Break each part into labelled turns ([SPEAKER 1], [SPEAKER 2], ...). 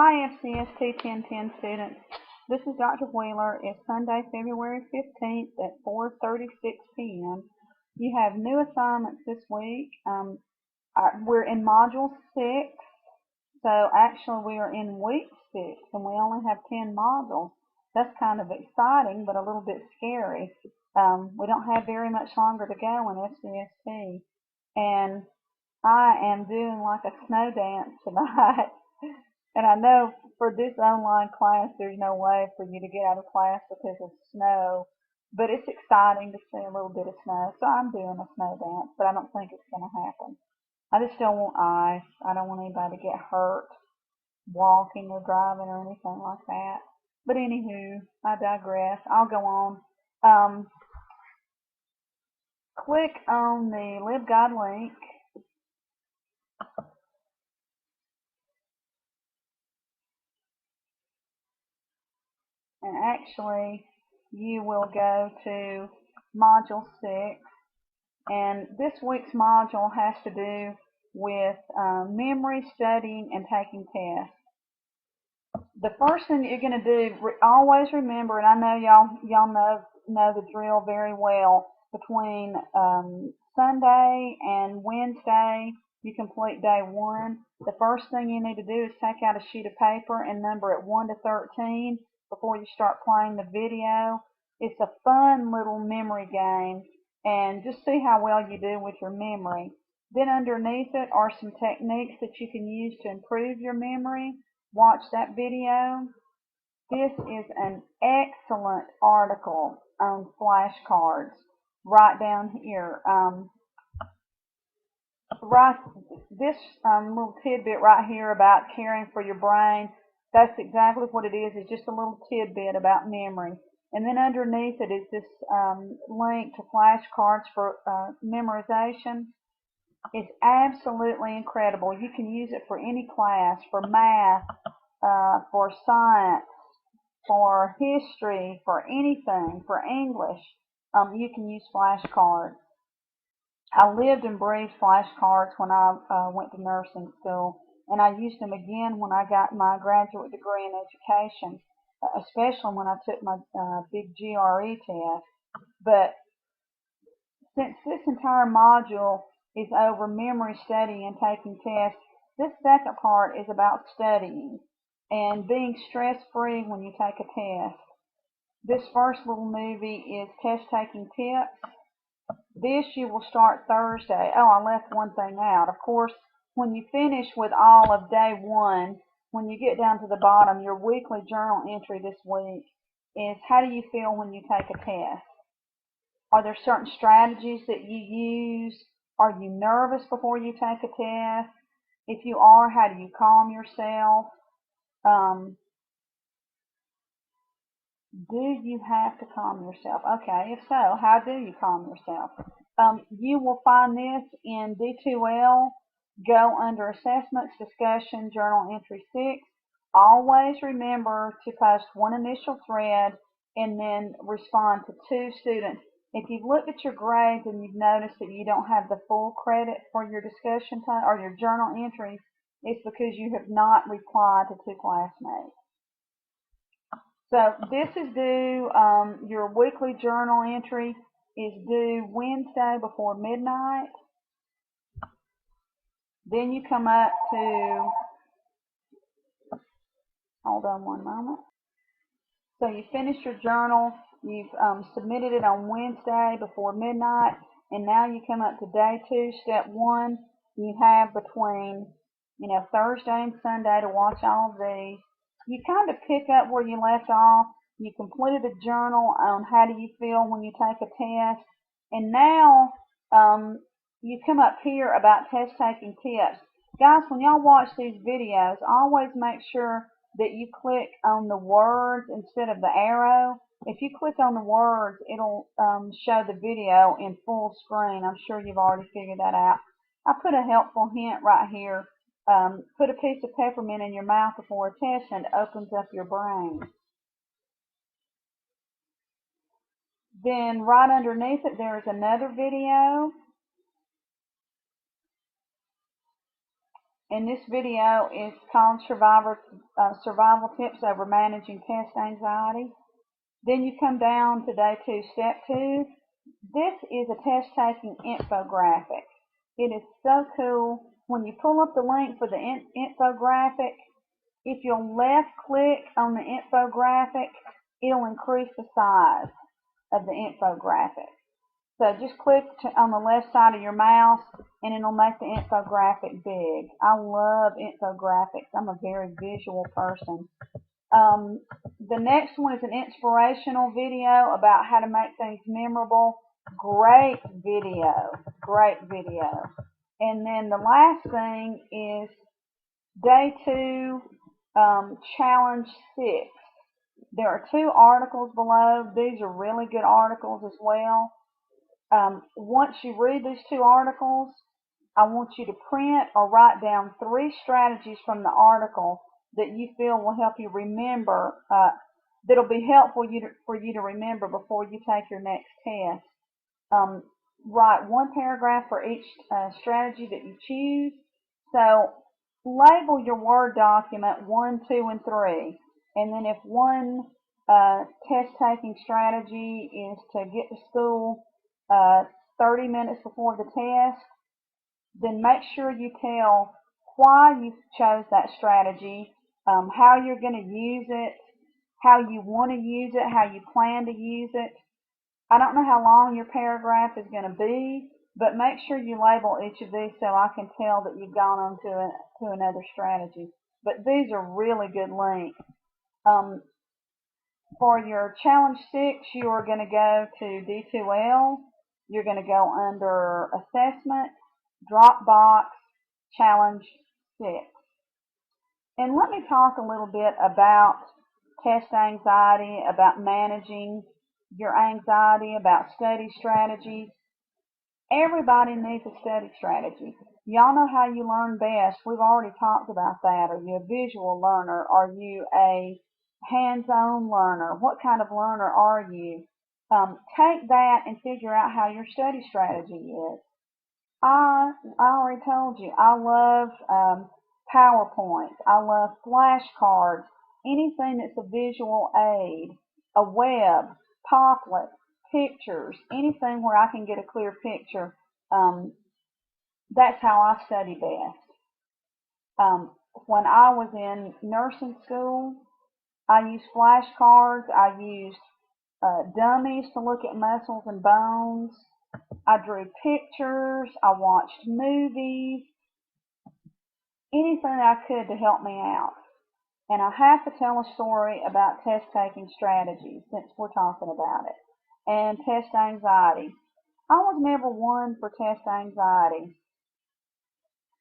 [SPEAKER 1] Hi, FCST 1010 students. This is Dr. Wheeler. It's Sunday, February 15th at 4:36 p.m. You have new assignments this week. We're in Module 6, so actually we are in Week 6, and we only have 10 modules. That's kind of exciting, but a little bit scary. We don't have very much longer to go in FCST, and I am doing like a snow dance tonight. And I know for this online class, there's no way for you to get out of class because of snow, but it's exciting to see a little bit of snow. So I'm doing a snow dance, but I don't think it's going to happen. I just don't want ice. I don't want anybody to get hurt walking or driving or anything like that. But anywho, I digress. I'll go on. Click on the LibGuide link. And actually, you will go to Module 6. And this week's module has to do with memory, studying, and taking tests. The first thing that you're going to do, always remember, and I know y'all know the drill very well, between Sunday and Wednesday, you complete day 1. The first thing you need to do is take out a sheet of paper and number it 1 to 13 before you start playing the video. It's a fun little memory game, and just see how well you do with your memory. Then underneath it are some techniques that you can use to improve your memory. Watch that video. This is an excellent article on flashcards. Right down here. This little tidbit right here about caring for your brain, that's exactly what it is. It's just a little tidbit about memory. And then underneath it is this link to flashcards for memorization. It's absolutely incredible. You can use it for any class, for math, for science, for history, for anything, for English. You can use flashcards. I lived and breathed flashcards when I went to nursing school, and I used them again when I got my graduate degree in education, especially when I took my big GRE test. But since this entire module is over memory, studying, and taking tests, this second part is about studying and being stress-free when you take a test. This first little movie is Test Taking Tips. This you will start Thursday. Oh, I left one thing out. Of course, when you finish with all of day 1, when you get down to the bottom, your weekly journal entry this week is how do you feel when you take a test? Are there certain strategies that you use? Are you nervous before you take a test? If you are, how do you calm yourself? Do you have to calm yourself? Okay, if so, how do you calm yourself? You will find this in D2L. Go under Assessments, Discussion, Journal Entry 6. Always remember to post one initial thread and then respond to 2 students. If you've looked at your grades and you've noticed that you don't have the full credit for your discussion time or your journal entries, it's because you have not replied to 2 classmates. So this is due, your weekly journal entry is due Wednesday before midnight. Then you come up to, hold on one moment. So you finished your journal, you've submitted it on Wednesday before midnight, and now you come up to day 2, step 1. You have between, Thursday and Sunday to watch all of these. You kind of pick up where you left off. You completed a journal on how do you feel when you take a test. And now you come up here about test taking tips. Guys, when y'all watch these videos, always make sure that you click on the words instead of the arrow. If you click on the words, it'll show the video in full screen. I'm sure you've already figured that out. I put a helpful hint right here. Put a piece of peppermint in your mouth before a test and it opens up your brain. Then right underneath it there is another video. And this video is called Survival Tips Over Managing Test Anxiety. Then you come down to day 2, step 2. This is a test-taking infographic. It is so cool. When you pull up the link for the infographic, if you'll left click on the infographic, it'll increase the size of the infographic. So just click on the left side of your mouse and it'll make the infographic big. I love infographics. I'm a very visual person. The next one is an inspirational video about how to make things memorable. Great video. Great video. And then the last thing is day 2, challenge 6. There are 2 articles below. These are really good articles as well. Once you read these 2 articles, I want you to print or write down 3 strategies from the article that you feel will help you remember, that'll be helpful for you to remember before you take your next test. Write 1 paragraph for each strategy that you choose. So label your Word document 1, 2, and 3. And then if one test-taking strategy is to get to school 30 minutes before the test, then make sure you tell why you chose that strategy, how you're going to use it, how you want to use it, how you plan to use it. I don't know how long your paragraph is going to be, but make sure you label each of these so I can tell that you've gone on to another strategy. But these are really good links. For your challenge 6, you are going to go to D2L. You're going to go under Assessment, Dropbox, Challenge 6. And let me talk a little bit about test anxiety, about managing your anxiety, about study strategies. Everybody needs a study strategy. Y'all know how you learn best. We've already talked about that. Are you a visual learner? Are you a hands-on learner? What kind of learner are you? Take that and figure out how your study strategy is. I already told you, I love PowerPoint. I love flashcards. Anything that's a visual aid, a web, Popplet, pictures, anything where I can get a clear picture. That's how I study best. When I was in nursing school, I used flashcards. I used dummies to look at muscles and bones. I drew pictures. I watched movies. Anything I could to help me out. And I have to tell a story about test-taking strategies since we're talking about it. And test anxiety. I was never one for test anxiety.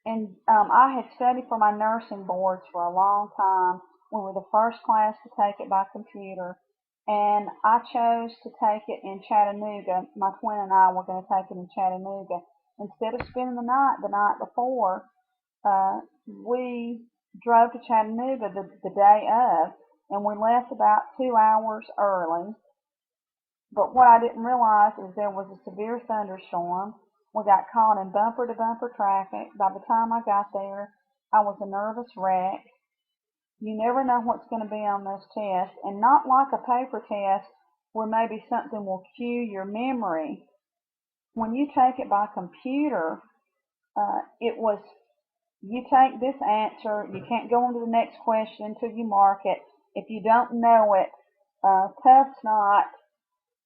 [SPEAKER 1] And I had studied for my nursing boards for a long time. We were the first class to take it by computer. And I chose to take it in Chattanooga. My twin and I were going to take it in Chattanooga. Instead of spending the night before, we drove to Chattanooga the day of, and we left about 2 hours early. But what I didn't realize is there was a severe thunderstorm. We got caught in bumper-to-bumper traffic. By the time I got there, I was a nervous wreck. You never know what's going to be on those tests, and not like a paper test where maybe something will cue your memory. When you take it by computer, it was, you take this answer, you can't go on to the next question until you mark it. If you don't know it, tough snot,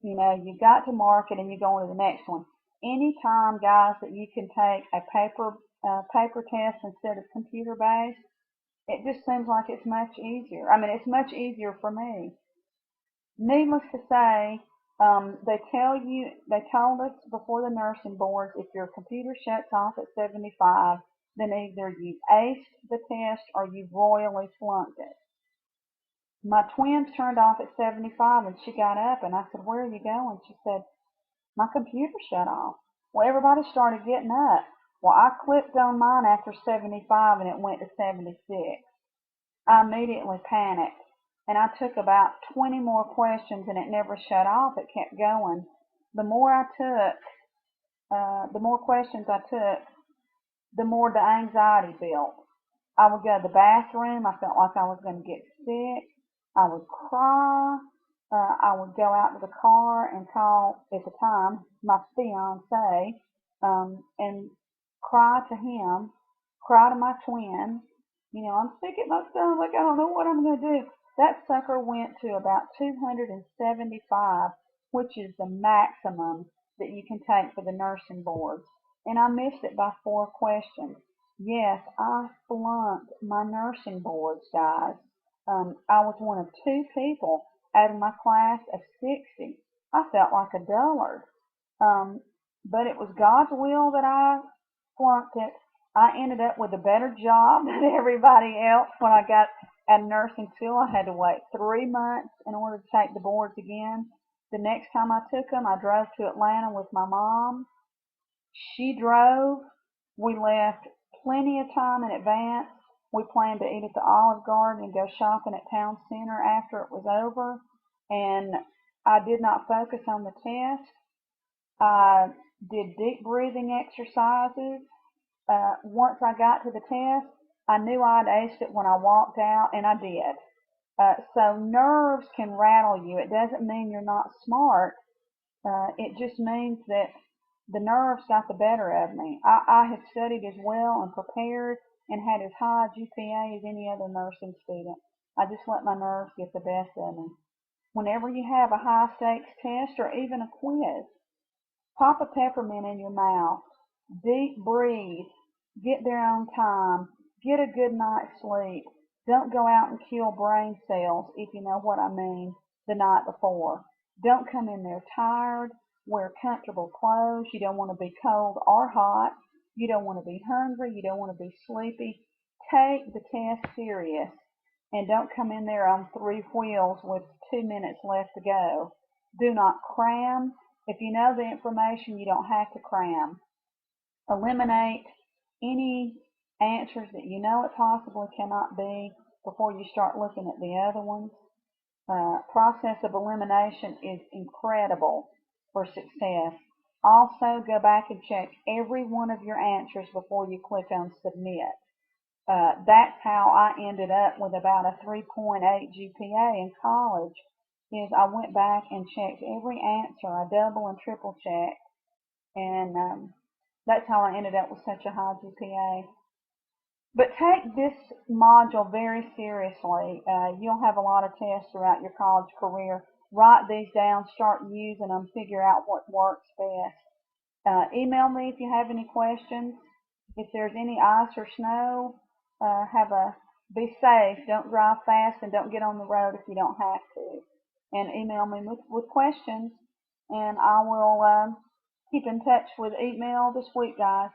[SPEAKER 1] you know, you got to mark it and you go on to the next one. Anytime, guys, that you can take a paper test instead of computer-based, it just seems like it's much easier. I mean, it's much easier for me. Needless to say, they told us before the nursing boards, if your computer shuts off at 75, then either you've aced the test or you've royally flunked it. My twins turned off at 75 and she got up and I said, "Where are you going?" She said, "My computer shut off." Well, everybody started getting up. Well, I clicked on mine after 75 and it went to 76. I immediately panicked and I took about 20 more questions and it never shut off. It kept going. The more I took, the more questions I took, the more the anxiety built. I would go to the bathroom. I felt like I was going to get sick. I would cry. I would go out to the car and call, at the time, my fiance, and cry to him, cry to my twin. You know, I'm sick at my stomach. I don't know what I'm going to do. That sucker went to about 275, which is the maximum that you can take for the nursing boards. And I missed it by 4 questions. Yes, I flunked my nursing boards, guys. I was one of 2 people out of my class of 60. I felt like a dullard. But it was God's will that I flunked it. I ended up with a better job than everybody else when I got at nursing school. I had to wait 3 months in order to take the boards again. The next time I took them, I drove to Atlanta with my mom. She drove. We left plenty of time in advance. We planned to eat at the Olive Garden and go shopping at Town Center after it was over. And I did not focus on the test. I did deep breathing exercises. Once I got to the test, I knew I'd aced it when I walked out, and I did. So nerves can rattle you. It doesn't mean you're not smart. It just means that the nerves got the better of me. I had studied as well and prepared and had as high a GPA as any other nursing student. I just let my nerves get the best of me. Whenever you have a high stakes test or even a quiz, pop a peppermint in your mouth, deep breathe, get there on time, get a good night's sleep. Don't go out and kill brain cells, if you know what I mean, the night before. Don't come in there tired. Wear comfortable clothes. You don't want to be cold or hot. You don't want to be hungry. You don't want to be sleepy. Take the test serious and don't come in there on 3 wheels with 2 minutes left to go. Do not cram. If you know the information, you don't have to cram. Eliminate any answers that you know it possibly cannot be before you start looking at the other ones. Process of elimination is incredible for success. Also, go back and check every one of your answers before you click on submit. That's how I ended up with about a 3.8 GPA in college. Is I went back and checked every answer. I double and triple checked, and that's how I ended up with such a high GPA. But take this module very seriously. You'll have a lot of tests throughout your college career. Write these down, start using them, figure out what works best. Email me if you have any questions. If there's any ice or snow, be safe. Don't drive fast and don't get on the road if you don't have to. And email me with questions, and I will keep in touch with email this week, guys.